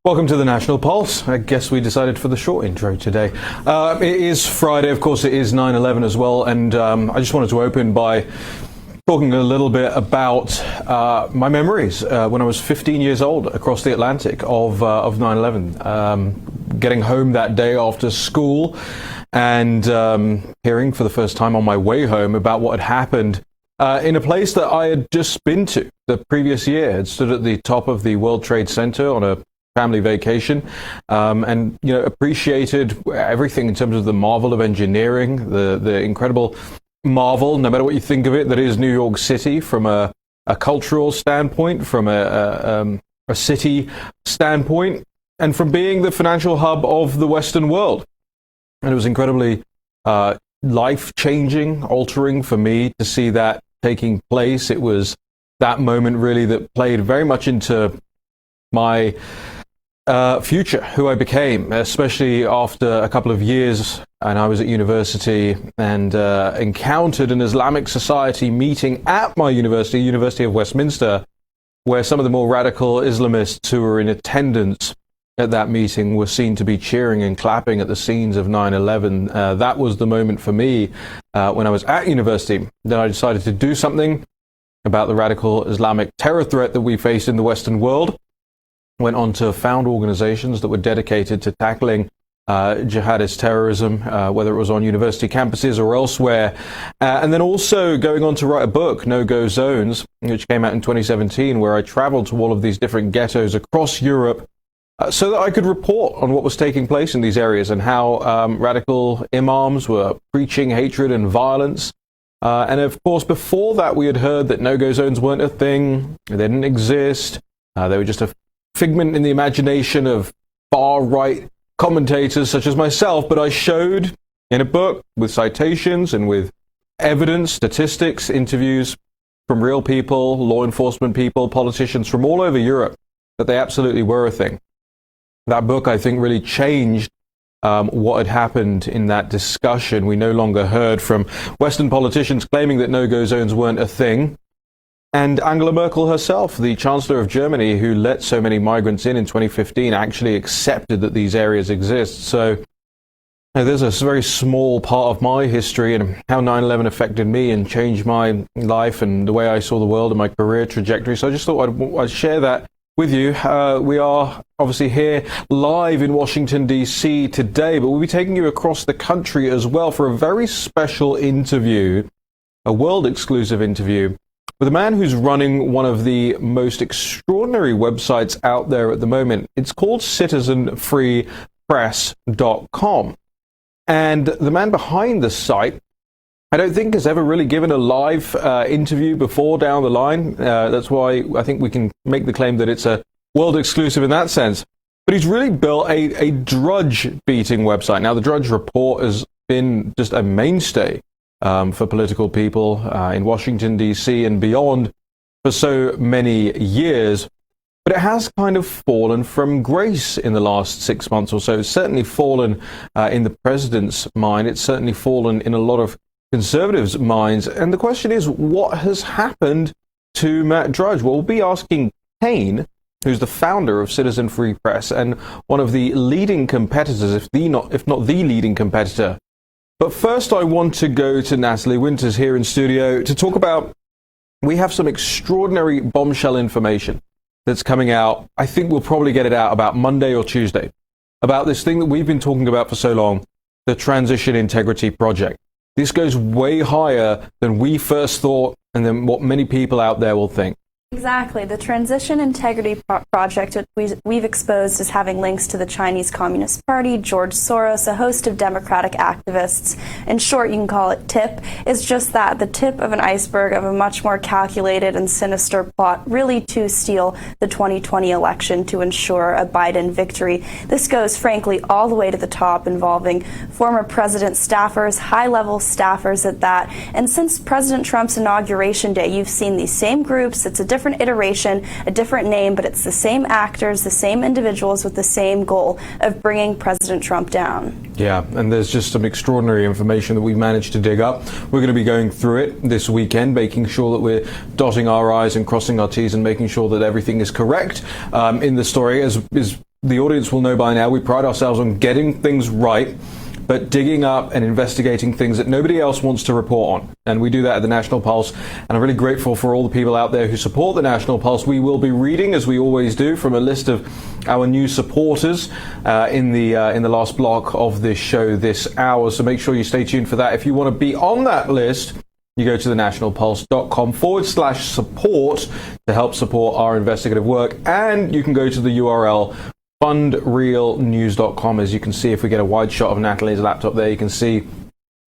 Welcome to the National Pulse. I guess we decided for the short intro today. It is Friday, of course it is 9/11 as well, and I just wanted to open by talking a little bit about my memories when I was 15 years old across the Atlantic of 9/11. Getting home that day after school and hearing for the first time on my way home about what had happened in a place that I had just been to the previous year. Had stood at the top of the World Trade Center on a family vacation, and appreciated everything in terms of the marvel of engineering, the incredible marvel, no matter what you think of it, that is New York City from a cultural standpoint, from a city standpoint, and from being the financial hub of the Western world. And it was incredibly life-changing, altering for me to see that taking place. It was that moment really that played very much into my future, who I became, especially after a couple of years and I was at university and encountered an Islamic society meeting at my university, University of Westminster, where some of the more radical Islamists who were in attendance at that meeting were seen to be cheering and clapping at the scenes of 9/11. That was the moment for me when I was at university. Then I decided to do something about the radical Islamic terror threat that we face in the Western world. Went on to found organizations that were dedicated to tackling jihadist terrorism, whether it was on university campuses or elsewhere. And then also going on to write a book, No-Go Zones, which came out in 2017, where I traveled to all of these different ghettos across Europe so that I could report on what was taking place in these areas and how radical imams were preaching hatred and violence. And of course, before that, we had heard that no-go zones weren't a thing, they didn't exist, they were just a figment in the imagination of far-right commentators such as myself, but I showed in a book with citations and with evidence, statistics, interviews from real people, law enforcement people, politicians from all over Europe, that they absolutely were a thing. That book, I think, really changed what had happened in that discussion. We no longer heard from Western politicians claiming that no-go zones weren't a thing. And Angela Merkel herself, the Chancellor of Germany, who let so many migrants in 2015, actually accepted that these areas exist. So there's a very small part of my history and how 9/11 affected me and changed my life and the way I saw the world and my career trajectory. So I just thought I'd share that with you. We are obviously here live in Washington, D.C. today, but we'll be taking you across the country as well for a very special interview, a world-exclusive interview, with a man who's running one of the most extraordinary websites out there at the moment. It's called citizenfreepress.com. And the man behind the site, I don't think has ever really given a live interview before down the line. That's why I think we can make the claim that it's a world exclusive in that sense. But he's really built a Drudge-beating website. Now, the Drudge Report has been just a mainstay for political people in Washington, D.C. and beyond for so many years. But it has kind of fallen from grace in the last 6 months or so. It's certainly fallen in the president's mind. It's certainly fallen in a lot of conservatives' minds. And the question is, what has happened to Matt Drudge? Well, we'll be asking Kane, who's the founder of Citizen Free Press and one of the leading competitors, if not the leading competitor. But first, I want to go to Natalie Winters here in studio to talk about, we have some extraordinary bombshell information that's coming out. I think we'll probably get it out about Monday or Tuesday, about this thing that we've been talking about for so long, the Transition Integrity Project. This goes way higher than we first thought and than what many people out there will think. Exactly. The Transition Integrity Project, which we've exposed as having links to the Chinese Communist Party, George Soros, a host of Democratic activists. In short, you can call it TIP, is just that, the tip of an iceberg of a much more calculated and sinister plot, really to steal the 2020 election to ensure a Biden victory. This goes, frankly, all the way to the top, involving former president staffers, high-level staffers at that. And since President Trump's inauguration day, you've seen these same groups. It's a different iteration, a different name, but it's the same actors, the same individuals with the same goal of bringing President Trump down. Yeah, and there's just some extraordinary information that we've managed to dig up. We're going to be going through it this weekend, making sure that we're dotting our I's and crossing our T's and making sure that everything is correct in the story, as is the audience will know by now, we pride ourselves on getting things right, but digging up and investigating things that nobody else wants to report on. And we do that at the National Pulse. And I'm really grateful for all the people out there who support the National Pulse. We will be reading, as we always do, from a list of our new supporters in the last block of this show this hour. So make sure you stay tuned for that. If you want to be on that list, you go to thenationalpulse.com/support to help support our investigative work. And you can go to the URL fundrealnews.com. As you can see, if we get a wide shot of Natalie's laptop there, you can see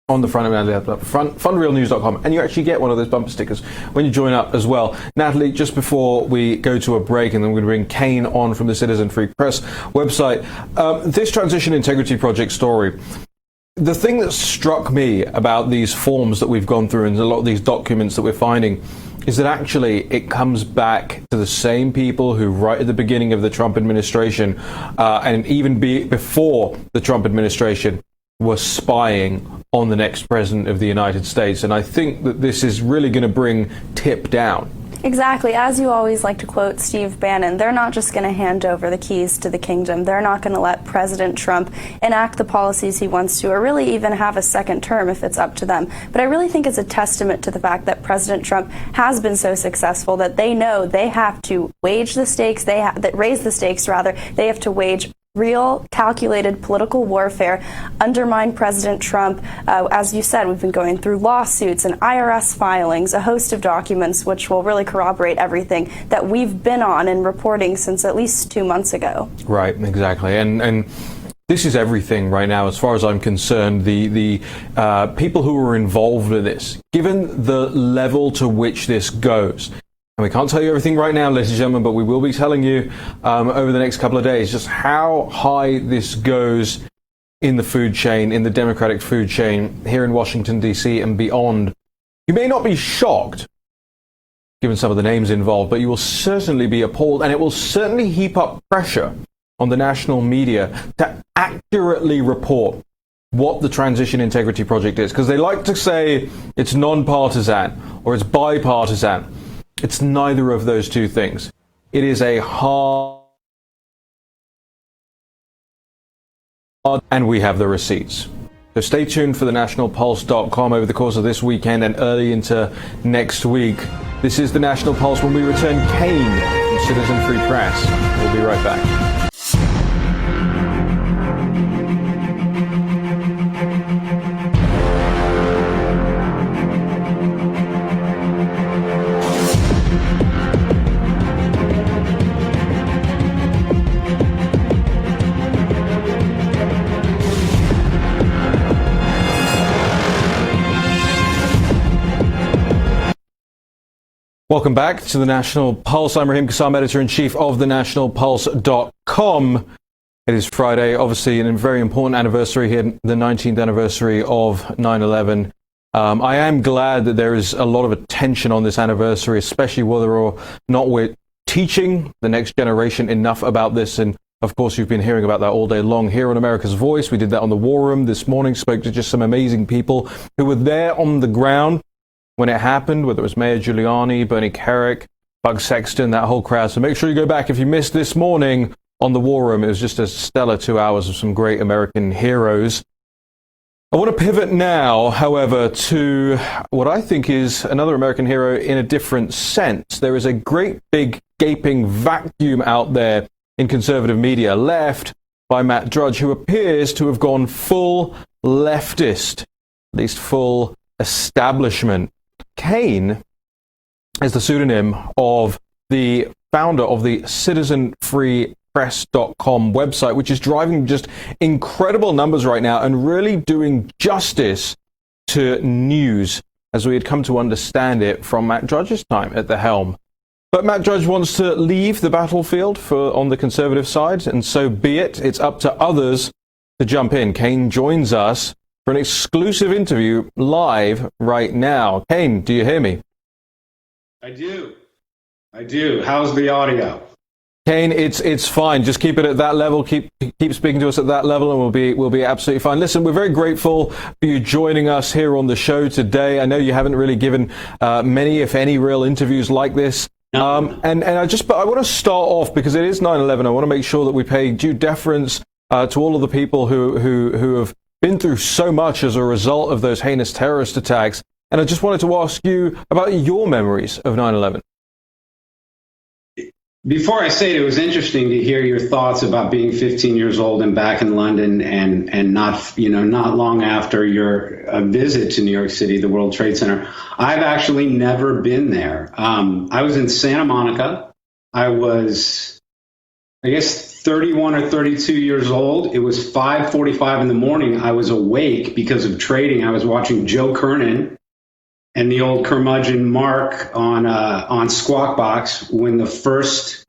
on the front of Natalie's laptop, fundrealnews.com, and you actually get one of those bumper stickers when you join up as well. Natalie, just before we go to a break, and then we're going to bring Kane on from the Citizen Free Press website, this Transition Integrity Project story, the thing that struck me about these forms that we've gone through and a lot of these documents that we're finding is that actually it comes back to the same people who right at the beginning of the Trump administration and even before the Trump administration were spying on the next president of the United States. And I think that this is really going to bring TIP down. Exactly. As you always like to quote Steve Bannon, they're not just going to hand over the keys to the kingdom. They're not going to let President Trump enact the policies he wants to, or really even have a second term if it's up to them. But I really think it's a testament to the fact that President Trump has been so successful that they know they have to raise the stakes, They have to wage real, calculated political warfare, undermine President Trump. As you said, we've been going through lawsuits and IRS filings, a host of documents which will really corroborate everything that we've been on and reporting since at least 2 months ago. Right, exactly. And this is everything right now, as far as I'm concerned. The people who are involved in this, given the level to which this goes, and we can't tell you everything right now, ladies and gentlemen, but we will be telling you over the next couple of days just how high this goes in the food chain, in the Democratic food chain here in Washington, D.C. and beyond. You may not be shocked, given some of the names involved, but you will certainly be appalled, and it will certainly heap up pressure on the national media to accurately report what the Transition Integrity Project is, because they like to say it's non-partisan or it's bipartisan. It's neither of those two things. It is a hard, and we have the receipts. So stay tuned for thenationalpulse.com over the course of this weekend and early into next week. This is the National Pulse. When we return, Kane from Citizen Free Press. We'll be right back. Welcome back to the National Pulse. I'm Raheem Kassam, editor-in-chief of thenationalpulse.com. It is Friday, obviously, a very important anniversary here, the 19th anniversary of 9/11. I am glad that there is a lot of attention on this anniversary, especially whether or not we're teaching the next generation enough about this. And of course, you've been hearing about that all day long here on America's Voice. We did that on the War Room this morning, spoke to just some amazing people who were there on the ground when it happened, whether it was Mayor Giuliani, Bernie Kerik, Bug Sexton, that whole crowd. So make sure you go back if you missed this morning on the War Room. It was just a stellar 2 hours of some great American heroes. I want to pivot now, however, to what I think is another American hero in a different sense. There is a great big gaping vacuum out there in conservative media, left by Matt Drudge, who appears to have gone full leftist, at least full establishment. Kane is the pseudonym of the founder of the citizenfreepress.com website, which is driving just incredible numbers right now and really doing justice to news as we had come to understand it from Matt Drudge's time at the helm. But Matt Drudge wants to leave the battlefield on the conservative side, and so be it. It's up to others to jump in. Kane joins us for an exclusive interview live right now. Kane, do you hear me? I do. How's the audio? Kane, it's fine. Just keep it at that level. Keep speaking to us at that level, and we'll be absolutely fine. Listen, we're very grateful for you joining us here on the show today. I know you haven't really given many, if any, real interviews like this And I want to start off because it is 9/11. I want to make sure that we pay due deference to all of the people who have been through so much as a result of those heinous terrorist attacks. And I just wanted to ask you about your memories of 9/11. Before I say it was interesting to hear your thoughts about being 15 years old and back in London, and not long after your visit to New York City, the World Trade Center. I've actually never been there. I was in Santa Monica. I was, I guess, 31 or 32 years old. It was 5:45 in the morning. I was awake because of trading. I was watching Joe Kernan and the old curmudgeon Mark on Squawk Box when the first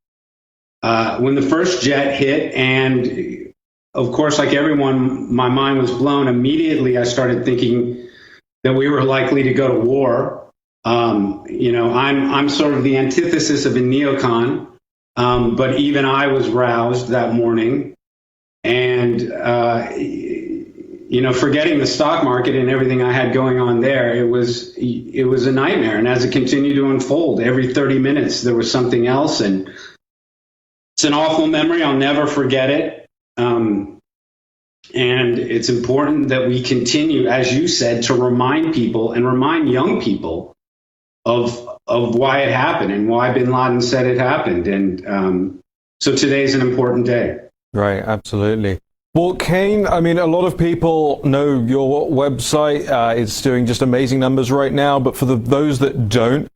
jet hit, and of course, like everyone, my mind was blown. Immediately, I started thinking that we were likely to go to war. I'm sort of the antithesis of a neocon, but even I was roused that morning, and forgetting the stock market and everything I had going on there, it was a nightmare. And as it continued to unfold, every 30 minutes there was something else, and it's an awful memory. I'll never forget it. And it's important that we continue, as you said, to remind people and remind young people of why it happened and why bin Laden said it happened. And so today's an important day. Right, absolutely. Well, Kane, I mean, a lot of people know your website. It's doing just amazing numbers right now. But for those that don't,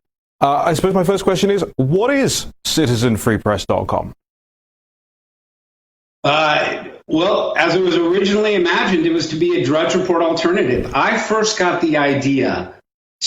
I suppose my first question is, what is citizenfreepress.com? Well, as it was originally imagined, it was to be a Drudge Report alternative. I first got the idea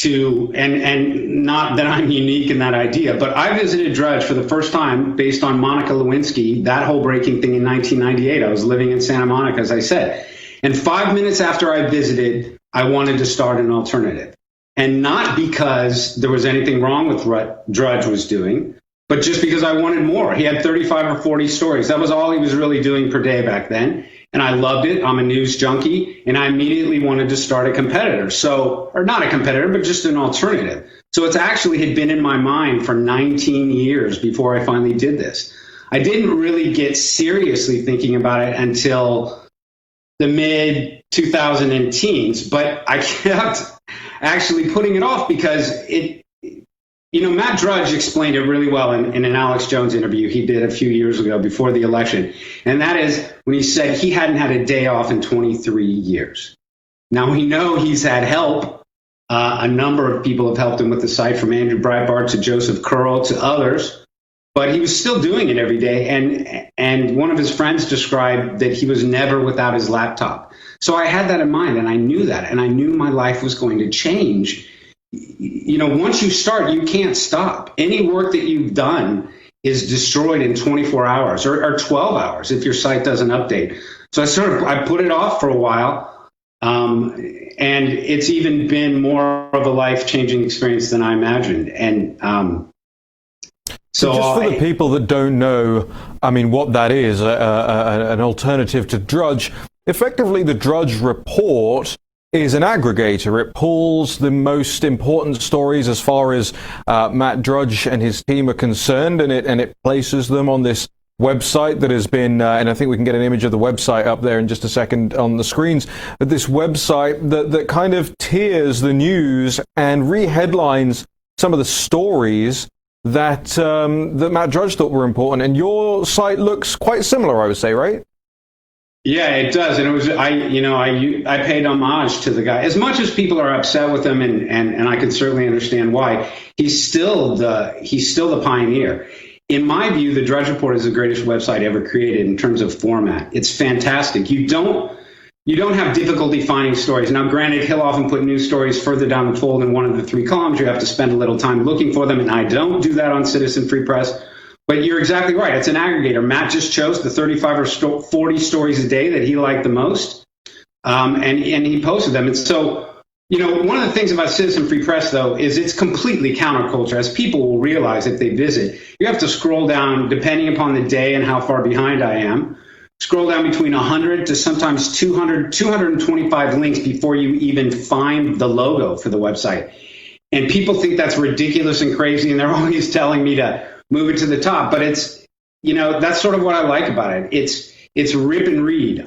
and not that I'm unique in that idea, but I visited Drudge for the first time based on Monica Lewinsky, that whole breaking thing in 1998. I was living in Santa Monica, as I said. And 5 minutes after I visited, I wanted to start an alternative. And not because there was anything wrong with what Drudge was doing, but just because I wanted more. He had 35 or 40 stories. That was all he was really doing per day back then. And I loved it. I'm a news junkie. And I immediately wanted to start a competitor. Or not a competitor, but just an alternative. So it's actually had been in my mind for 19 years before I finally did this. I didn't really get seriously thinking about it until the mid 2010s, but I kept actually putting it off because Matt Drudge explained it really well in an Alex Jones interview he did a few years ago before the election. And that is when he said he hadn't had a day off in 23 years. Now, we know he's had help. A number of people have helped him with the site, from Andrew Breitbart to Joseph Curl to others. But he was still doing it every day. And one of his friends described that he was never without his laptop. So I had that in mind, and I knew that. And I knew my life was going to change. Once you start, you can't stop. Any work that you've done is destroyed in 24 hours or 12 hours if your site doesn't update. So I put it off for a while, and it's even been more of a life-changing experience than I imagined. And so just for the people that don't know, I mean, what that is, an alternative to Drudge, effectively the Drudge Report is an aggregator. It pulls the most important stories as far as Matt Drudge and his team are concerned, and it places them on this website that has been, and I think we can get an image of the website up there in just a second on the screens, but this website that kind of tiers the news and re-headlines some of the stories that that Matt Drudge thought were important. And your site looks quite similar, I would say, right? Yeah, it does. And it was, I paid homage to the guy. As much as people are upset with him, and I can certainly understand why, he's still the pioneer. In my view, the Drudge Report is the greatest website ever created in terms of format. It's fantastic. You don't have difficulty finding stories. Now, granted, he'll often put news stories further down the fold in one of the three columns. You have to spend a little time looking for them, and I don't do that on Citizen Free Press. But you're exactly right. It's an aggregator. Matt just chose the 35 or 40 stories a day that he liked the most, and he posted them. And so, one of the things about Citizen Free Press, though, is it's completely counterculture, as people will realize if they visit. You have to scroll down, depending upon the day and how far behind I am, scroll down between 100 to sometimes 200, 225 links before you even find the logo for the website. And people think that's ridiculous and crazy, and they're always telling me to move it to the top. But it's, that's sort of what I like about it. It's rip and read.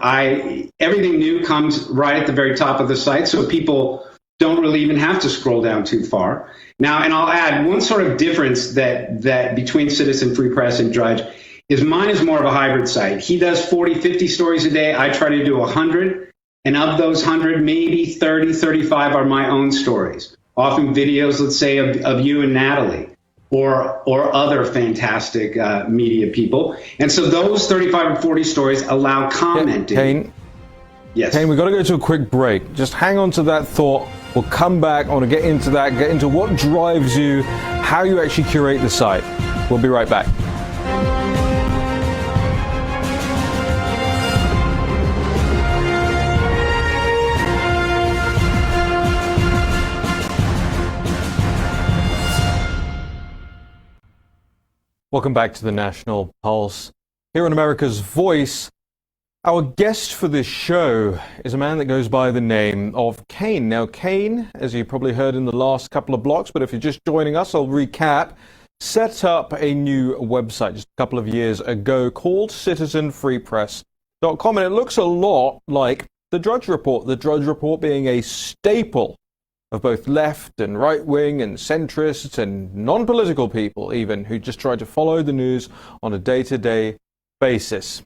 Everything new comes right at the very top of the site, so people don't really even have to scroll down too far. Now, and I'll add one sort of difference that between Citizen Free Press and Drudge is mine is more of a hybrid site. He does 40, 50 stories a day. I try to do 100. And of those 100, maybe 30, 35 are my own stories. Often videos, let's say, of you and Natalie or other fantastic media people. And so those 35 or 40 stories allow commenting. Kane, yes. Kane, we've got to go to a quick break. Just hang on to that thought. We'll come back. I want to get into what drives you, how you actually curate the site. We'll be right back. Welcome back to the National Pulse. Here on America's Voice, our guest for this show is a man that goes by the name of Kane. Now, Kane, as you probably heard in the last couple of blocks, but if you're just joining us, I'll recap, set up a new website just a couple of years ago called citizenfreepress.com, and it looks a lot like the Drudge Report being a staple of both left and right-wing and centrists and non-political people even who just try to follow the news on a day-to-day basis.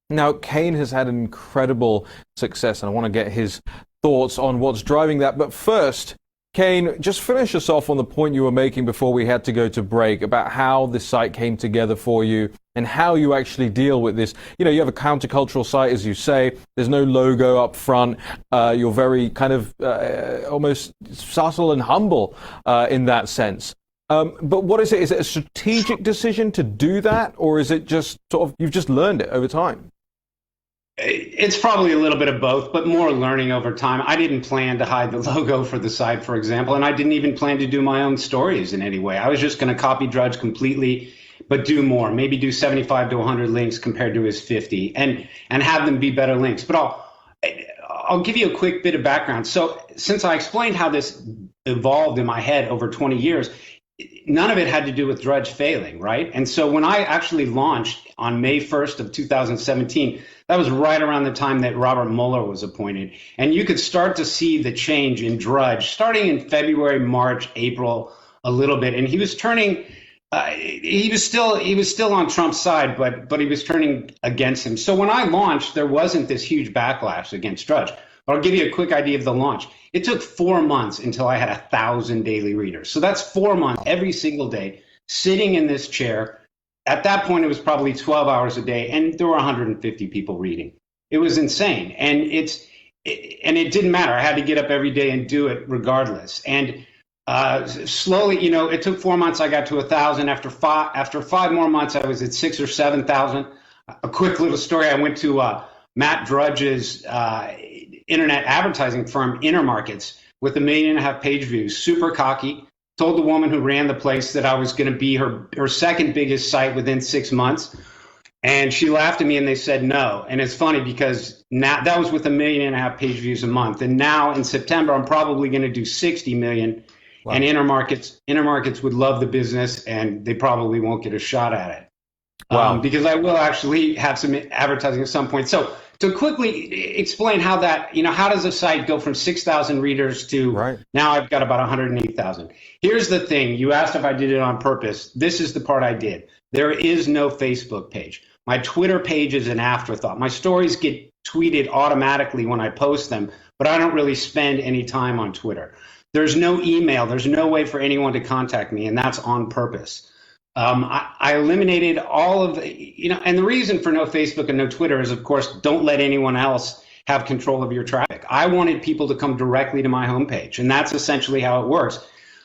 Now, Kane has had incredible success, and I want to get his thoughts on what's driving that. But first, Kane, just finish us off on the point you were making before we had to go to break about how this site came together for you and how you actually deal with this. You have a countercultural site, as you say. There's no logo up front. You're very kind of almost subtle and humble in that sense. But what is it? Is it a strategic decision to do that, or is it just sort of you've just learned it over time? It's probably a little bit of both, but more learning over time. I didn't plan to hide the logo for the site, for example, and I didn't even plan to do my own stories in any way. I was just going to copy Drudge completely, but do more, maybe do 75 to 100 links compared to his 50, and have them be better links. But I'll give you a quick bit of background. So since I explained how this evolved in my head over 20 years, none of it had to do with Drudge failing, right? And so when I actually launched on May 1st of 2017, that was right around the time that Robert Mueller was appointed. And you could start to see the change in Drudge starting in February, March, April, a little bit. And he was turning, he was still on Trump's side, but he was turning against him. So when I launched, there wasn't this huge backlash against Drudge. But I'll give you a quick idea of the launch. It took 4 months until I had 1,000 daily readers. So that's 4 months every single day sitting in this chair. At that point, it was probably 12 hours a day, and there were 150 people reading. It was insane, and it didn't matter. I had to get up every day and do it regardless. And slowly, it took 4 months. I got to 1,000. After five more months, I was at 6,000 or 7,000. A quick little story: I went to Matt Drudge's internet advertising firm, Intermarkets, with 1.5 million page views. Super cocky. Told the woman who ran the place that I was going to be her second biggest site within 6 months. And she laughed at me and they said no. And it's funny because now that was with 1.5 million page views a month. And now in September, I'm probably going to do 60 million. Wow. And Intermarkets would love the business and they probably won't get a shot at it. Wow. Because I will actually have some advertising at some point. So to quickly explain how that, how does a site go from 6,000 readers to now I've got about 108,000. Here's the thing. You asked if I did it on purpose. This is the part I did. There is no Facebook page. My Twitter page is an afterthought. My stories get tweeted automatically when I post them, but I don't really spend any time on Twitter. There's no email. There's no way for anyone to contact me, and that's on purpose. I eliminated all of, and the reason for no Facebook and no Twitter is, of course, don't let anyone else have control of your traffic. I wanted people to come directly to my homepage, and that's essentially how it works.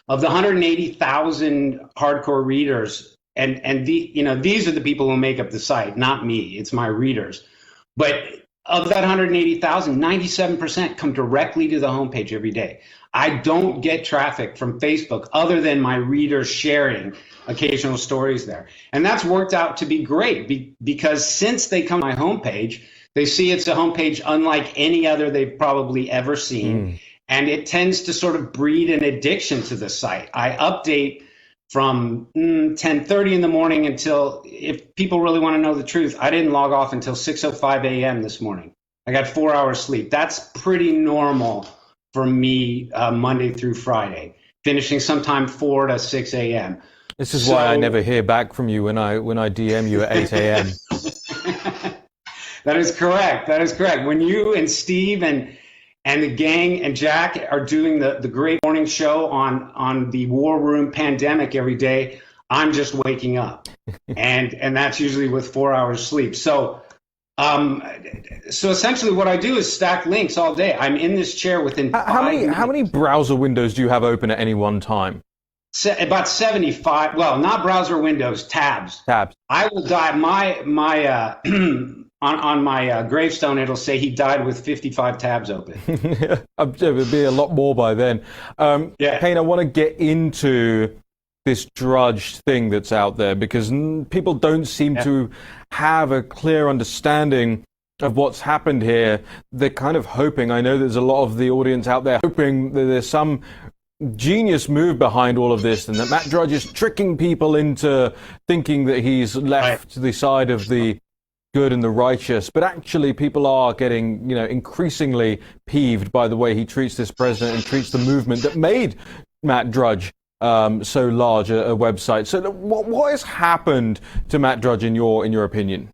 Of the 180,000 hardcore readers, and these are the people who make up the site, not me. It's my readers. But of that 180,000, 97% come directly to the homepage every day. I don't get traffic from Facebook other than my readers sharing occasional stories there. And that's worked out to be great because since they come to my homepage, they see it's a homepage unlike any other they've probably ever seen. and it tends to sort of breed an addiction to the site. I update from 10:30 in the morning until, if people really want to know the truth, I didn't log off until 6:05 a.m. this morning. I got 4 hours sleep. That's pretty normal for me, Monday through Friday, finishing sometime 4 to 6 a.m. This is why I never hear back from you when I DM you at 8 a.m. That is correct. That is correct. When you and Steve and the gang and Jack are doing the great morning show on the War Room pandemic every day, I'm just waking up, and that's usually with 4 hours sleep. So essentially, what I do is stack links all day. I'm in this chair within how many browser windows do you have open at any one time? About 75. Well, not browser windows, tabs. Tabs. I will die. On my gravestone, it'll say he died with 55 tabs open. It would be a lot more by then. Yeah. Kane, I want to get into this Drudge thing that's out there, because people don't seem to have a clear understanding of what's happened here. They're kind of hoping, I know there's a lot of the audience out there hoping that there's some genius move behind all of this, and that Matt Drudge is tricking people into thinking that he's left to the side of the good and the righteous. But actually, people are getting, increasingly peeved by the way he treats this president and treats the movement that made Matt Drudge so large a website. So what has happened to Matt Drudge in your opinion?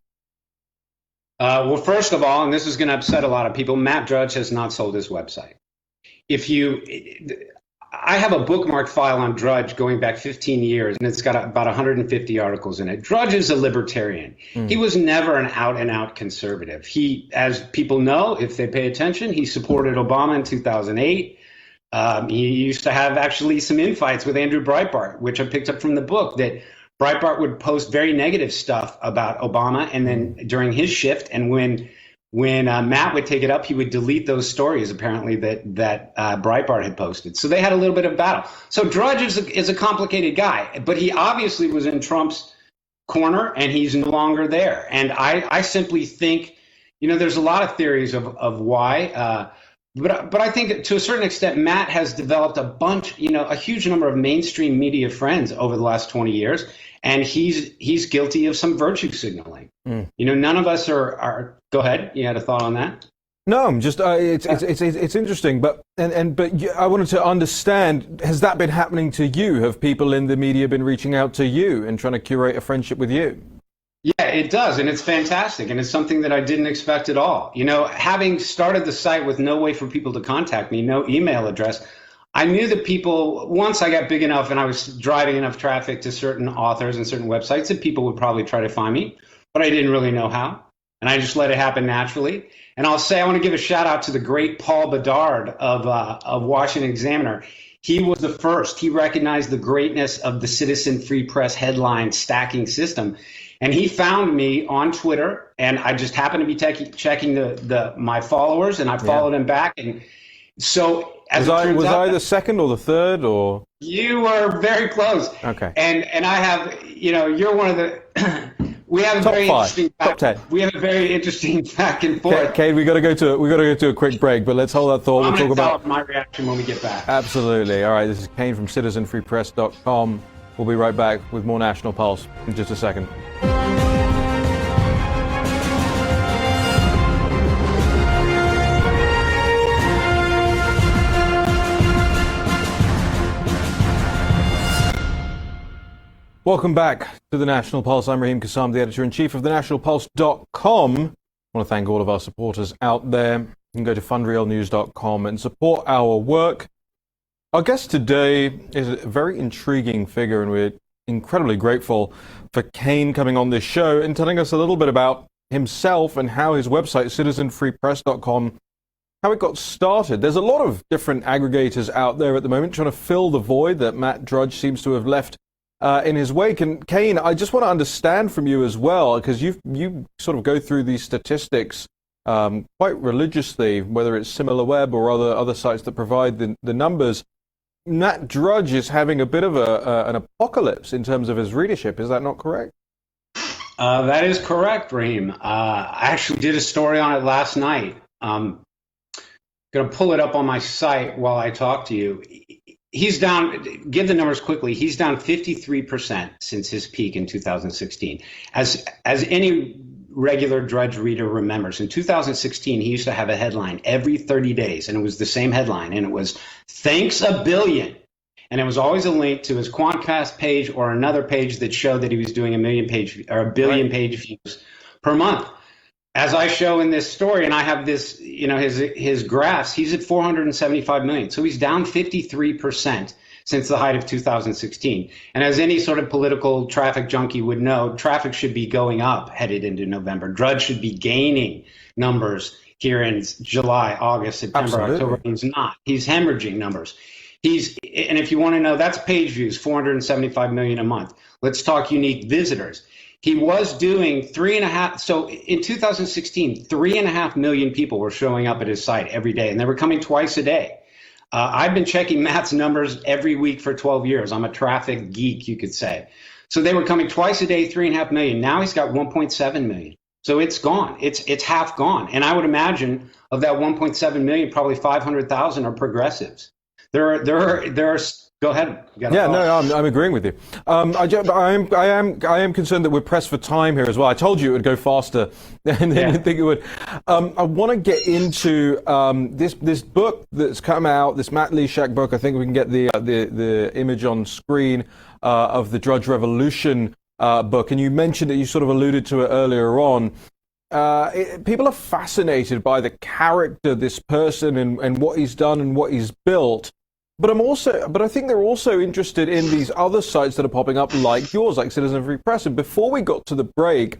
Well, first of all, and this is going to upset a lot of people, Matt Drudge has not sold his website. I have a bookmark file on Drudge going back 15 years, and it's got about 150 articles in it. Drudge is a libertarian. He was never an out-and-out conservative. He, as people know, if they pay attention, he supported Obama in 2008. He used to have actually some infights with Andrew Breitbart, which I picked up from the book, that Breitbart would post very negative stuff about Obama, and then during his shift, and when Matt would take it up, he would delete those stories, apparently, that Breitbart had posted. So they had a little bit of battle. So Drudge is a complicated guy, but he obviously was in Trump's corner, and he's no longer there. And I simply think, there's a lot of theories of why. But I think to a certain extent, Matt has developed a huge number of mainstream media friends over the last 20 years, and he's guilty of some virtue signaling. None of us are. Go ahead. You had a thought on that? No, I'm just it's interesting, but I wanted to understand: has that been happening to you? Have people in the media been reaching out to you and trying to curate a friendship with you? Yeah, it does, and it's fantastic, and it's something that I didn't expect at all. Having started the site with no way for people to contact me, no email address, I knew that people, once I got big enough and I was driving enough traffic to certain authors and certain websites, that people would probably try to find me, but I didn't really know how, and I just let it happen naturally. And I'll say I want to give a shout out to the great Paul Bedard of Washington Examiner. He was the first. He recognized the greatness of the Citizen Free Press headline stacking system. And he found me on Twitter, and I just happened to be checking my followers, and I followed him back. And so, was I the second or the third, or you were very close? Okay. And I have, you're one of the. We have a top very 5, interesting top 10. We have a very interesting back and forth. Kate, we got to go to a quick break, but let's hold that thought. We'll talk about my reaction when we get back. Absolutely. All right. This is Kane from CitizenFreePress.com. We'll be right back with more National Pulse in just a second. Welcome back to the National Pulse. I'm Raheem Kassam, the editor-in-chief of thenationalpulse.com. I want to thank all of our supporters out there. You can go to fundrealnews.com and support our work. Our guest today is a very intriguing figure, and we're incredibly grateful for Kane coming on this show and telling us a little bit about himself and how his website, citizenfreepress.com, how it got started. There's a lot of different aggregators out there at the moment trying to fill the void that Matt Drudge seems to have left in his wake. And Kane, I just want to understand from you as well, because you sort of go through these statistics quite religiously, whether it's SimilarWeb or other sites that provide the numbers. Matt Drudge is having a bit of an apocalypse in terms of his readership. Is that not correct? That is correct, Raheem. I actually did a story on it last night. Because going to pull it up on my site while I talk to you. He's down, give the numbers quickly, he's down 53% since his peak in 2016. As any regular Drudge reader remembers, in 2016, he used to have a headline every 30 days, and it was the same headline, and it was, "Thanks a billion." And it was always a link to his Quantcast page or another page that showed that he was doing a billion page views per month. As I show in this story, and I have this, his graphs, he's at 475 million. So he's down 53% since the height of 2016. And as any sort of political traffic junkie would know, traffic should be going up headed into November. Drudge should be gaining numbers here in July, August, September, Absolutely. October. He's not. He's hemorrhaging numbers. And if you want to know, that's page views, 475 million a month. Let's talk unique visitors. He was doing 3.5. So in 2016, 3.5 million people were showing up at his site every day, and they were coming twice a day. I've been checking Matt's numbers every week for 12 years. I'm a traffic geek, you could say. So they were coming twice a day, 3.5 million. Now he's got 1.7 million. So it's gone. It's half gone. And I would imagine of that 1.7 million, probably 500,000 are progressives. There are. Go ahead. Yeah, no, I'm agreeing with you. I am concerned that we're pressed for time here as well. I told you it would go faster than you think it would. I want to get into this book that's come out, this Matt Leshak book. I think we can get the image on screen of the Drudge Revolution book. And you mentioned that you sort of alluded to it earlier on. People are fascinated by the character, this person, and what he's done and what he's built. But I think they're also interested in these other sites that are popping up, like yours, like Citizen Free Press. And before we got to the break,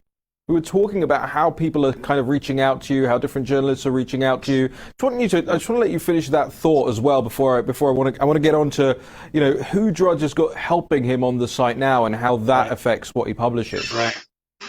we were talking about how people are kind of reaching out to you, how different journalists are reaching out to you. I just want to let you finish that thought as well before I want to get on to, who Drudge has got helping him on the site now and how that affects what he publishes. Right.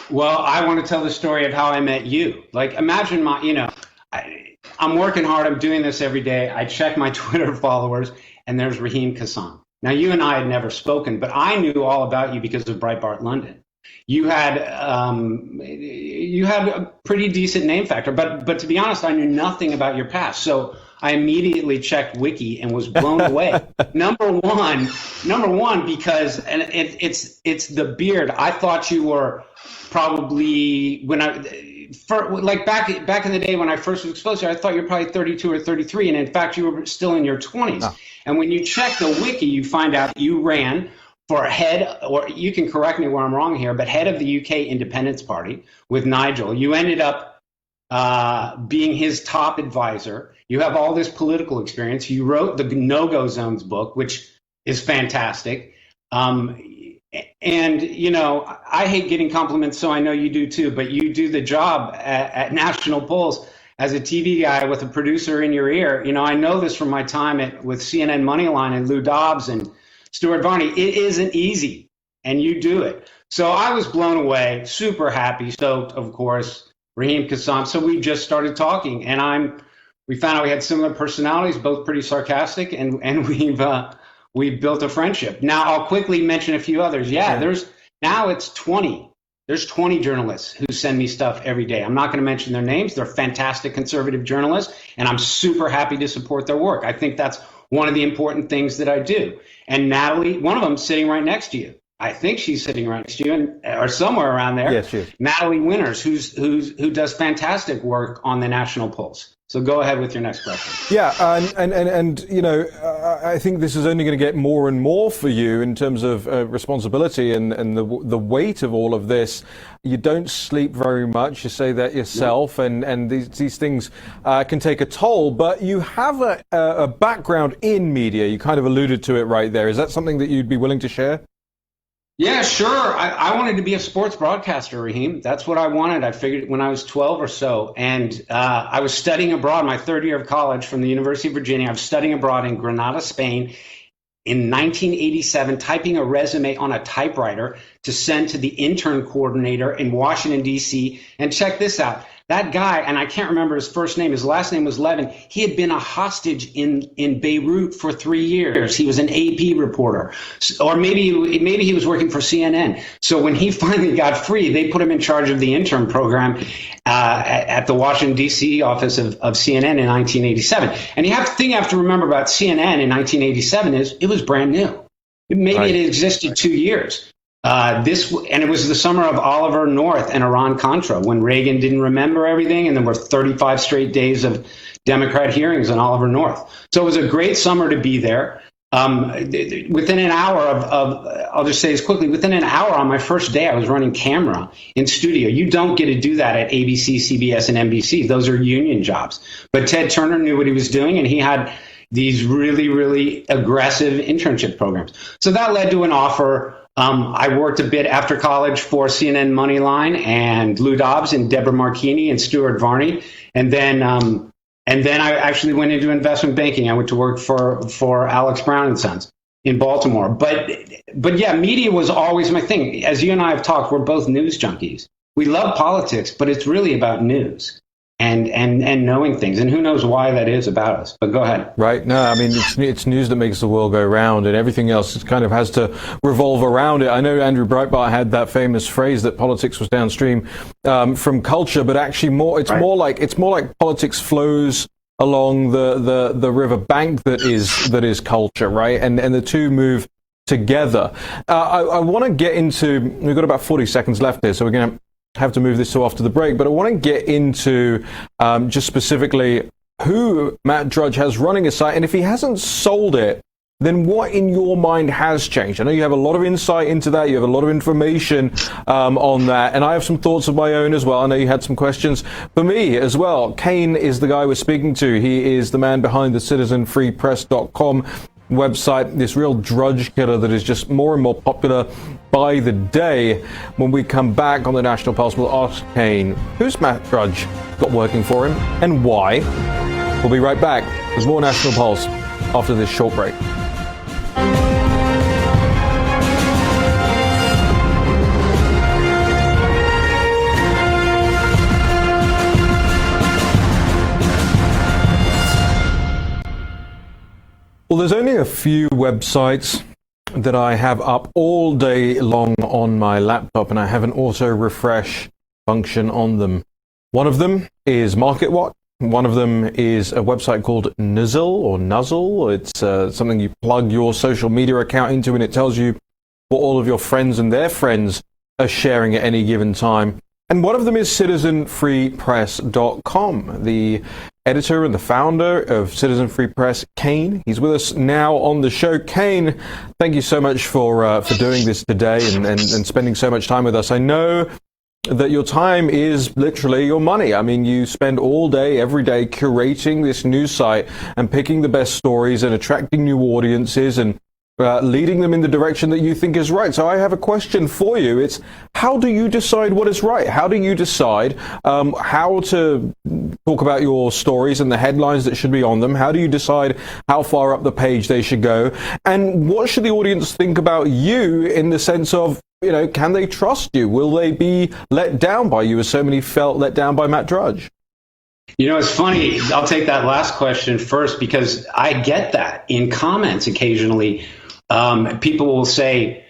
Well, I want to tell the story of how I met you. Like, imagine I'm working hard. I'm doing this every day. I check my Twitter followers, and there's Raheem Kassam. Now, you and I had never spoken, but I knew all about you because of Breitbart London. You had a pretty decent name factor, but to be honest, I knew nothing about your past. So I immediately checked Wiki and was blown away. Number one, because it's the beard. I thought you were probably back in the day when I first was exposed to you, I thought you were probably 32 or 33, and in fact you were still in your 20s. Oh. And when you check the Wiki, you find out you ran for head, or you can correct me where I'm wrong here, but head of the UK Independence Party with Nigel. You ended up being his top advisor. You have all this political experience. You wrote the No-Go Zones book, which is fantastic. And, I hate getting compliments, so I know you do too, but you do the job at National Polls as a TV guy with a producer in your ear. I know this from my time with CNN Moneyline and Lou Dobbs and Stuart Varney. It isn't easy, and you do it. So I was blown away, super happy, stoked, of course, Raheem Kassam. So we just started talking, and we found out we had similar personalities, both pretty sarcastic, and we've built a friendship. Now I'll quickly mention a few others. It's 20. There's 20 journalists who send me stuff every day. I'm not going to mention their names. They're fantastic conservative journalists, and I'm super happy to support their work. I think that's one of the important things that I do. And Natalie, one of them, sitting right next to you. I think she's sitting right next to you, or somewhere around there. Yes, she is. Natalie Winters, who does fantastic work on the National Polls. So go ahead with your next question. Yeah, and I think this is only going to get more and more for you in terms of responsibility and the weight of all of this. You don't sleep very much. You say that yourself, and these things can take a toll. But you have a background in media. You kind of alluded to it right there. Is that something that you'd be willing to share? Yeah, sure. I wanted to be a sports broadcaster, Raheem. That's what I wanted. I figured when I was 12 or so. And I was studying abroad, my third year of college from the University of Virginia. I was studying abroad in Granada, Spain in 1987, typing a resume on a typewriter to send to the intern coordinator in Washington, D.C. And check this out. That guy, and I can't remember his first name, his last name was Levin. He had been a hostage in Beirut for 3 years. He was an AP reporter, or maybe he was working for CNN. So when he finally got free, they put him in charge of the intern program at the Washington, D.C. office of CNN in 1987. And the thing you have to remember about CNN in 1987 is it was brand new. Maybe Right. it existed 2 years. And it was the summer of Oliver North and Iran-Contra, when Reagan didn't remember everything, and there were 35 straight days of Democrat hearings on Oliver North. So it was a great summer to be there. Within an hour I'll just say this quickly, within an hour on my first day, I was running camera in studio. You don't get to do that at ABC, CBS, and NBC. Those are union jobs. But Ted Turner knew what he was doing, and he had these really, really aggressive internship programs. So that led to an offer. I worked a bit after college for CNN Moneyline and Lou Dobbs and Deborah Marchini and Stuart Varney. And then I actually went into investment banking. I went to work for Alex Brown and Sons in Baltimore. But yeah, media was always my thing. As you and I have talked, we're both news junkies. We love politics, but it's really about news and knowing things. And who knows why that is about us. But go ahead. Right. No, I mean, it's news that makes the world go round, and everything else kind of has to revolve around it. I know Andrew Breitbart had that famous phrase that politics was downstream from culture, but actually it's more like politics flows along the river bank that is culture, right? And the two move together. I want to get into, we've got about 40 seconds left here, so we're going to have to move this to after the break, but I want to get into just specifically who Matt Drudge has running his site, and if he hasn't sold it, then what in your mind has changed? I know you have a lot of insight into that, you have a lot of information on that, and I have some thoughts of my own as well. I know you had some questions for me as well. Kane is the guy we're speaking to. He is the man behind the citizenfreepress.com website, this real drudge killer that is just more and more popular by the day. When we come back on the National Pulse, we'll ask Kane, who's Matt Drudge got working for him and why? We'll be right back. There's more National Pulse after this short break. Well, there's only a few websites that I have up all day long on my laptop, and I have an auto refresh function on them. One of them is MarketWatch. One of them is a website called Nuzzle. It's something you plug your social media account into, and it tells you what all of your friends and their friends are sharing at any given time. And one of them is citizenfreepress.com. The editor and the founder of Citizen Free Press, Kane. He's with us now on the show. Kane, thank you so much for doing this today and spending so much time with us. I know that your time is literally your money. I mean, you spend all day, every day, curating this news site and picking the best stories and attracting new audiences and leading them in the direction that you think is right. So I have a question for you. It's, how do you decide what is right? How do you decide how to talk about your stories and the headlines that should be on them? How do you decide how far up the page they should go? And what should the audience think about you in the sense of, you know, can they trust you? Will they be let down by you as so many felt let down by Matt Drudge? You know, it's funny. I'll take that last question first because I get that in comments occasionally. People will say,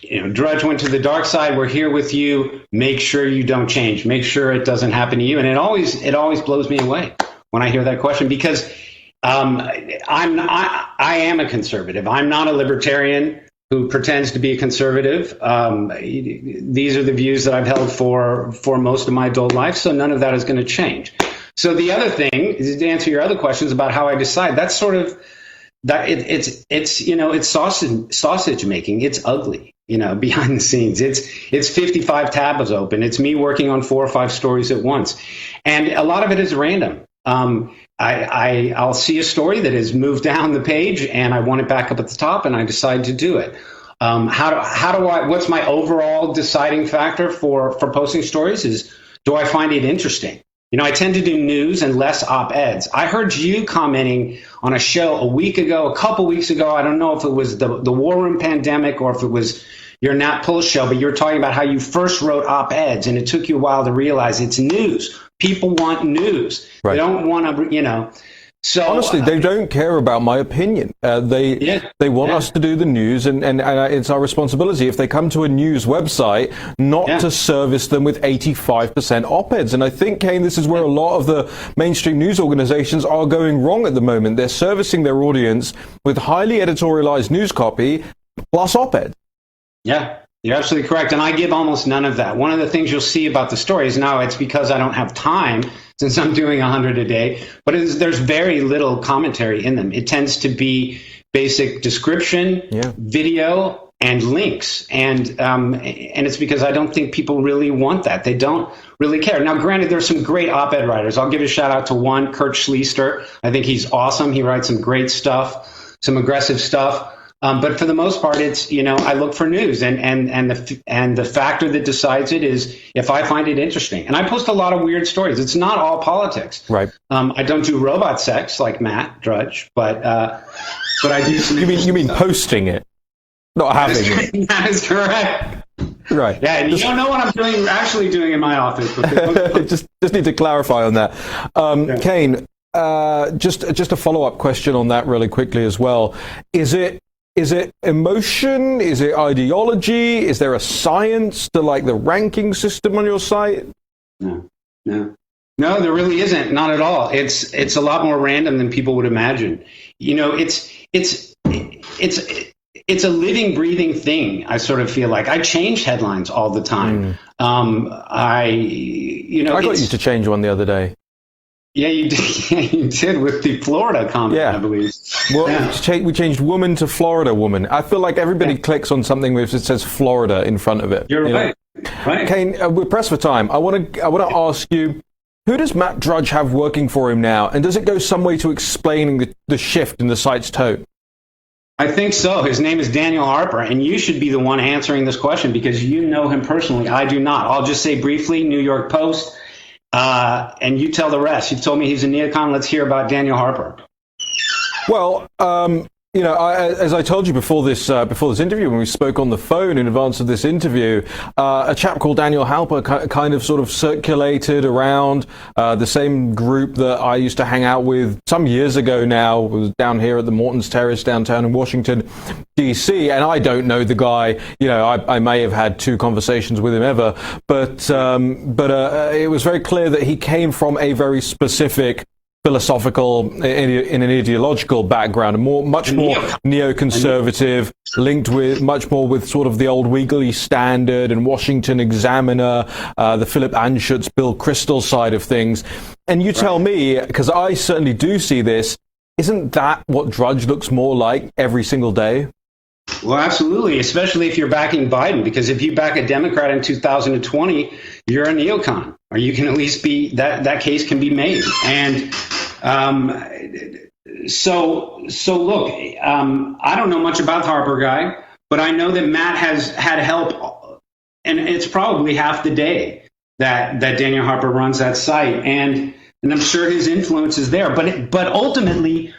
you know, Drudge went to the dark side. We're here with you. Make sure you don't change. Make sure it doesn't happen to you. And it always blows me away when I hear that question because I am a conservative. I'm not a libertarian who pretends to be a conservative. These are the views that I've held for most of my adult life. So none of that is going to change. So the other thing is to answer your other questions about how I decide. That's sort of that it's you know, it's sausage making. It's ugly, you know, behind the scenes. It's 55 tabs open. It's me working on 4 or 5 stories at once, and a lot of it is random. I'll see a story that has moved down the page, and I want it back up at the top, and I decide to do it. What's my overall deciding factor for posting stories is, do I find it interesting? You know, I tend to do news and less op-eds. I heard you commenting on a show a couple weeks ago. I don't know if it was the war room pandemic or if it was your Nat Pulse show, but you're talking about how you first wrote op-eds, and it took you a while to realize it's news. People want news. Right. They don't want to, So honestly, they don't care about my opinion. They want us to do the news, and it's our responsibility if they come to a news website not to service them with 85% op-eds. And I think, Kane, this is where a lot of the mainstream news organizations are going wrong at the moment. They're servicing their audience with highly editorialized news copy plus op-ed. Yeah. You're absolutely correct. And I give almost none of that. One of the things you'll see about the stories now, it's because I don't have time since I'm doing 100 a day, but there's very little commentary in them. It tends to be basic description, video, and links. And it's because I don't think people really want that. They don't really care. Now, granted, there's some great op-ed writers. I'll give a shout out to one, Kurt Schliester. I think he's awesome. He writes some great stuff, some aggressive stuff. But for the most part, it's, I look for news, and the factor that decides it is if I find it interesting. And I post a lot of weird stories. It's not all politics. Right. I don't do robot sex like Matt Drudge, but I do. You mean posting it, not having it? That is correct. Right. Yeah, and you don't know what I'm actually doing in my office. just need to clarify on that. Kane, just a follow-up question on that really quickly as well. Is it emotion? Is it ideology? Is there a science to the ranking system on your site? No, there really isn't. Not at all. It's a lot more random than people would imagine. It's a living, breathing thing. I sort of feel like I change headlines all the time. I got you to change one the other day. Yeah, you did. Yeah, you did with the Florida comment, I believe. Well, we changed woman to Florida woman. I feel like everybody clicks on something where it says Florida in front of it. You're right. Right. Kane, we're pressed for time. I want to ask you, who does Matt Drudge have working for him now, and does it go some way to explaining the shift in the site's tone? I think so. His name is Daniel Harper, and you should be the one answering this question because you know him personally. I do not. I'll just say briefly, New York Post. And you tell the rest. You've told me he's a neocon. Let's hear about Daniel Harper. Well, as I told you before this interview, when we spoke on the phone in advance of this interview, a chap called Daniel Harper kind of sort of circulated around the same group that I used to hang out with some years ago now. It was down here at the Morton's Terrace downtown in Washington, D.C. And I don't know the guy. I may have had 2 conversations with him ever, but it was very clear that he came from a very specific philosophical, in an ideological background, much more neoconservative, linked with much more with sort of the old Weekly Standard and Washington Examiner, the Philip Anschutz, Bill Kristol side of things. And you tell me, because I certainly do see this, isn't that what Drudge looks more like every single day? Well, absolutely, especially if you're backing Biden, because if you back a Democrat in 2020, you're a neocon, or you can at least be, that case can be made. And so look, I don't know much about the Harper guy, but I know that Matt has had help, and it's probably half the day that Daniel Harper runs that site, and I'm sure his influence is there. But ultimately,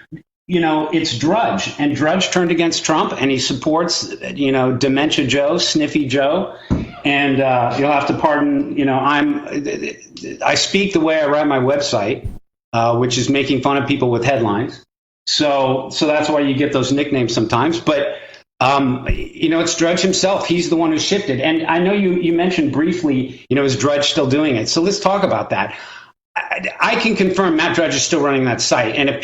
it's Drudge, and Drudge turned against Trump, and he supports, Dementia Joe, Sniffy Joe, and you'll have to pardon, I speak the way I write my website, which is making fun of people with headlines. So that's why you get those nicknames sometimes. But it's Drudge himself. He's the one who shifted. And I know you mentioned briefly, is Drudge still doing it? So let's talk about that. I can confirm Matt Drudge is still running that site. And if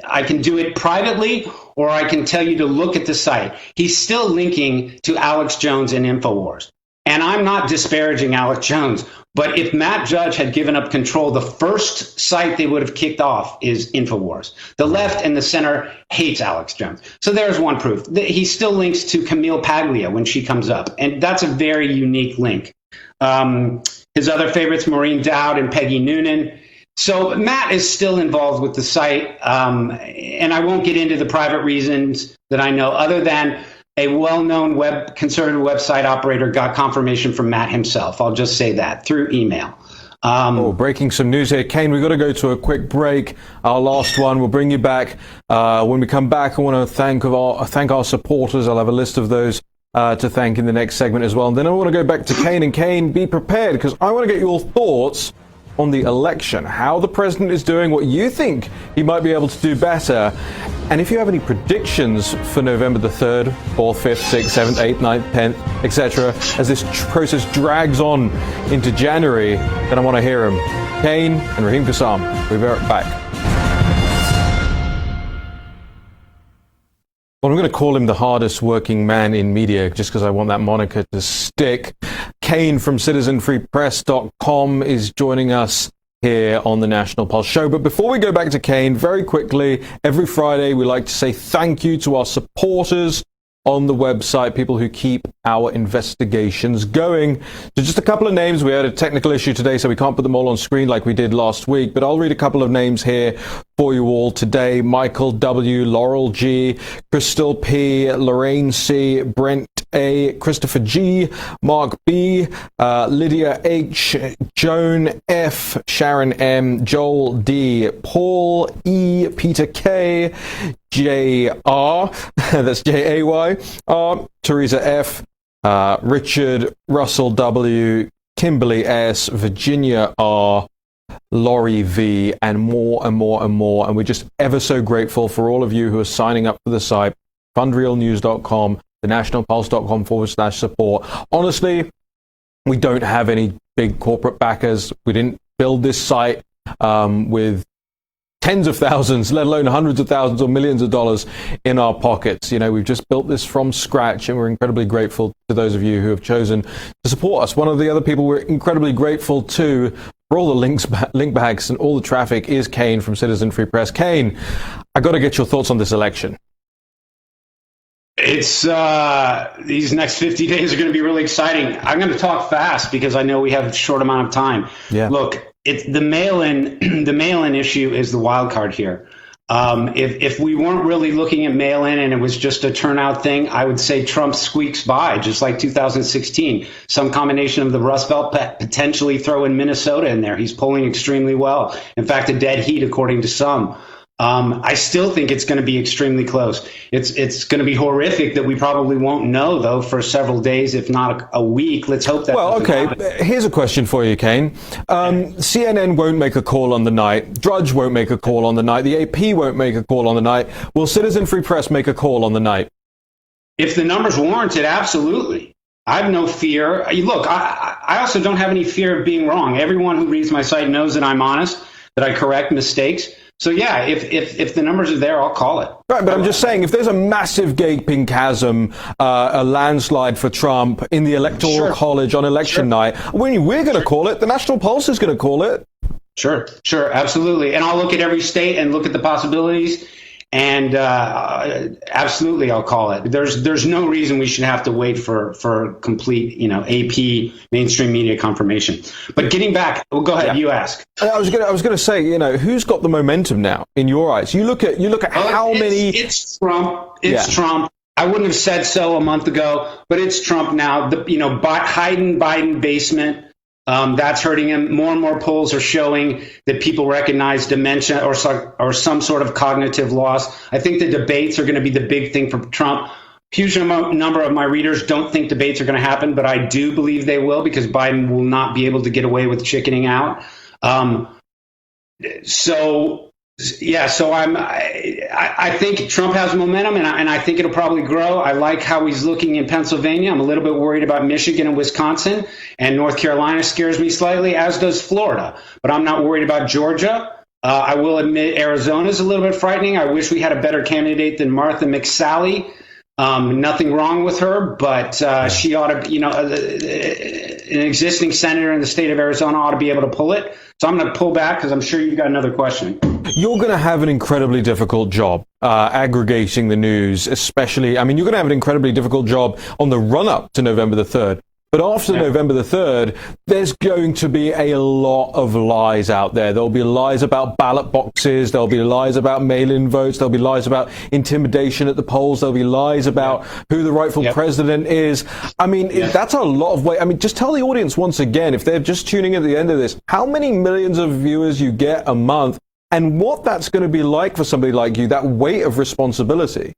I can do it privately, or I can tell you to look at the site. He's still linking to Alex Jones and InfoWars. And I'm not disparaging Alex Jones, but if Matt Drudge had given up control, the first site they would have kicked off is InfoWars. The left and the center hates Alex Jones. So there's one proof. He still links to Camille Paglia when she comes up. And that's a very unique link. His other favorites, Maureen Dowd and Peggy Noonan. So Matt is still involved with the site, and I won't get into the private reasons that I know, other than a well-known conservative website operator got confirmation from Matt himself. I'll just say that through email. Breaking some news here. Kane, we've got to go to a quick break. Our last one. We'll bring you back. When we come back, I want to thank our supporters. I'll have a list of those to thank in the next segment as well. And then I want to go back to Kane. And Kane, be prepared, because I want to get your thoughts on the election, how the president is doing, what you think he might be able to do better, and if you have any predictions for November the 3rd, 4th, 5th, 6th, 7th, 8th, 9th, 10th, etc., as this process drags on into January, then I want to hear them. Kane and Raheem Kassam, we'll be right back. Well, I'm going to call him the hardest working man in media just because I want that moniker to stick. Kane from citizenfreepress.com is joining us here on the National Pulse show. But before we go back to Kane, very quickly, every Friday we like to say thank you to our supporters on the website, people who keep our investigations going. So just a couple of names. We had a technical issue today, so we can't put them all on screen like we did last week, but I'll read a couple of names here for you all today. Michael W., Laurel G., Crystal P., Lorraine C., Brent A., Christopher G., Mark B., Lydia H., Joan F., Sharon M., Joel D., Paul E., Peter K., J.R., that's J-A-Y, R, Teresa F., Richard, Russell W., Kimberly S., Virginia R., Laurie V., and more and more and more. And we're just ever so grateful for all of you who are signing up for the site, fundrealnews.com, thenationalpulse.com/support. Honestly, we don't have any big corporate backers. We didn't build this site with tens of thousands, let alone hundreds of thousands or millions of dollars in our pockets. You know, we've just built this from scratch, and we're incredibly grateful to those of you who have chosen to support us. One of the other people we're incredibly grateful to for all the link bags and all the traffic is Kane from Citizen Free Press. Kane, I got to get your thoughts on this election. It's these next 50 days are going to be really exciting. I'm going to talk fast because I know we have a short amount of time. Yeah. Look, it's the mail-in. The mail-in issue is the wild card here. If we weren't really looking at mail-in and it was just a turnout thing, I would say Trump squeaks by, just like 2016. Some combination of the Rust Belt, potentially throw in Minnesota in there. He's polling extremely well. In fact, a dead heat, according to some. I still think it's going to be extremely close. It's going to be horrific that we probably won't know, though, for several days, if not a week. Let's hope that. Well, okay. Here's a question for you, Kane. CNN won't make a call on the night. Drudge won't make a call on the night. The AP won't make a call on the night. Will Citizen Free Press make a call on the night? If the numbers warrant it, absolutely. I have no fear. Look, I also don't have any fear of being wrong. Everyone who reads my site knows that I'm honest, that I correct mistakes. So, yeah, if the numbers are there, I'll call it. Right, but I'm just saying, if there's a massive gaping chasm, a landslide for Trump in the Electoral College on election night, we're going to call it. The National Pulse is going to call it. Sure, absolutely. And I'll look at every state and look at the possibilities. And absolutely, I'll call it. There's no reason we should have to wait for complete, AP mainstream media confirmation. But getting back, well, go ahead. Yeah. You ask. I was going to say, who's got the momentum now in your eyes? You look at how many. It's Trump. Trump. I wouldn't have said so a month ago, but it's Trump now. Biden basement. That's hurting him. More and more polls are showing that people recognize dementia or some sort of cognitive loss. I think the debates are going to be the big thing for Trump. Huge number of my readers don't think debates are going to happen, but I do believe they will, because Biden will not be able to get away with chickening out. I think Trump has momentum, and I think it'll probably grow. I like how he's looking in Pennsylvania. I'm a little bit worried about Michigan and Wisconsin, and North Carolina scares me slightly, as does Florida. But I'm not worried about Georgia. I will admit Arizona is a little bit frightening. I wish we had a better candidate than Martha McSally. Nothing wrong with her, but she ought to, an existing senator in the state of Arizona ought to be able to pull it. So I'm going to pull back because I'm sure you've got another question. You're going to have an incredibly difficult job aggregating the news, especially. You're going to have an incredibly difficult job on the run-up to November the 3rd. But after November the 3rd, there's going to be a lot of lies out there. There'll be lies about ballot boxes. There'll be lies about mail-in votes. There'll be lies about intimidation at the polls. There'll be lies about who the rightful president is. That's a lot of weight. Just tell the audience once again, if they're just tuning in at the end of this, how many millions of viewers you get a month and what that's going to be like for somebody like you, that weight of responsibility.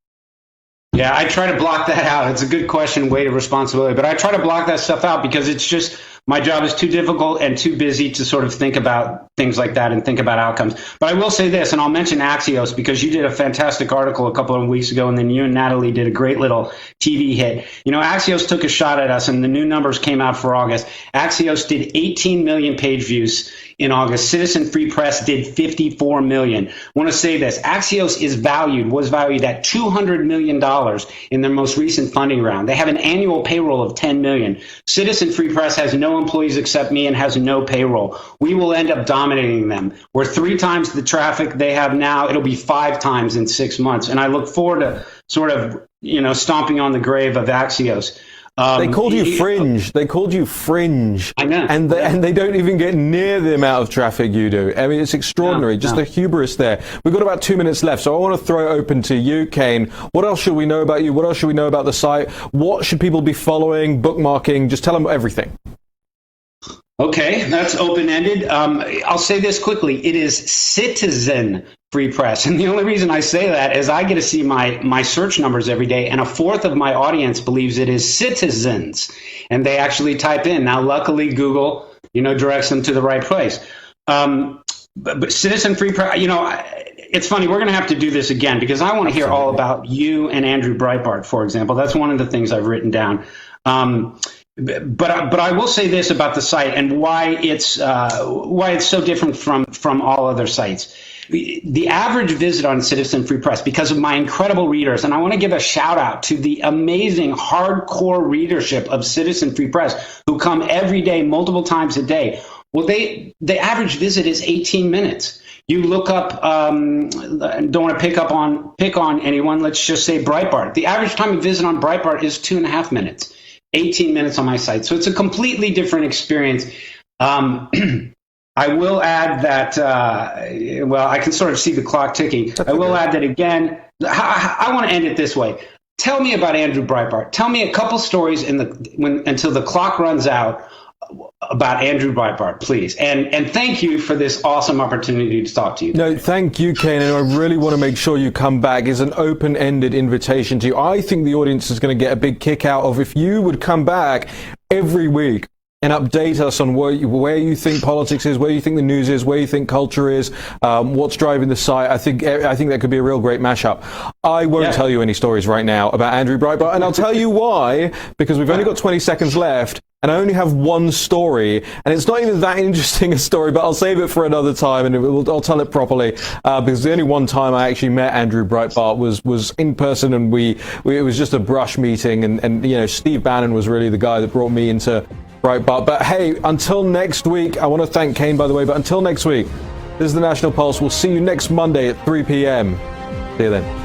Yeah, I try to block that out. It's a good question, weight of responsibility, but I try to block that stuff out because it's just my job is too difficult and too busy to sort of think about things like that and think about outcomes. But I will say this, and I'll mention Axios because you did a fantastic article a couple of weeks ago, and then you and Natalie did a great little TV hit. You know, Axios took a shot at us, and the new numbers came out for August. Axios did 18 million page views in August. Citizen Free Press did 54 million. I want to say this. Axios was valued at $200 million in their most recent funding round. They have an annual payroll of 10 million. Citizen Free Press has no employees except me and has no payroll. We will end up dominating them. We're 3 times the traffic they have now. It'll be 5 times in 6 months. And I look forward to sort of, stomping on the grave of Axios. They called you fringe. They called you fringe. I know. And they don't even get near the amount of traffic you do. I mean, it's extraordinary. Just the hubris there. We've got about 2 minutes left, so I want to throw it open to you, Kane. What else should we know about you? What else should we know about the site? What should people be following, bookmarking? Just tell them everything. Okay, that's open-ended. I'll say this quickly. It is Citizen Free Press. And the only reason I say that is I get to see my search numbers every day, and a fourth of my audience believes it is citizens, and they actually type in. Now, luckily, Google, directs them to the right place. But Citizen Free Press, it's funny, we're going to have to do this again because I want to hear all about you and Andrew Breitbart, for example. That's one of the things I've written down. But I will say this about the site and why it's so different from all other sites. The average visit on Citizen Free Press, because of my incredible readers, and I want to give a shout out to the amazing hardcore readership of Citizen Free Press who come every day, multiple times a day. Well, the average visit is 18 minutes. You look up, don't want to pick on anyone. Let's just say Breitbart. The average time of visit on Breitbart is 2.5 minutes. 18 minutes on my site. So it's a completely different experience. I will add that, I can sort of see the clock ticking. I will add that again. I want to end it this way. Tell me about Andrew Breitbart. Tell me a couple stories until the clock runs out about Andrew Breitbart, please. And thank you for this awesome opportunity to talk to you. No, thank you, Kane. And I really want to make sure you come back. It's an open-ended invitation to you. I think the audience is going to get a big kick out of if you would come back every week and update us on where you think politics is, where you think the news is, where you think culture is, what's driving the site. I think that could be a real great mashup. I won't tell you any stories right now about Andrew Breitbart, and I'll tell you why, because we've only got 20 seconds left, and I only have one story, and it's not even that interesting a story, but I'll save it for another time, and I'll tell it properly, because the only one time I actually met Andrew Breitbart was in person, and it was just a brush meeting, and Steve Bannon was really the guy that brought me into Breitbart. But hey, until next week, I want to thank Kane, by the way, but until next week, this is the National Pulse. We'll see you next Monday at 3 p.m. See you then.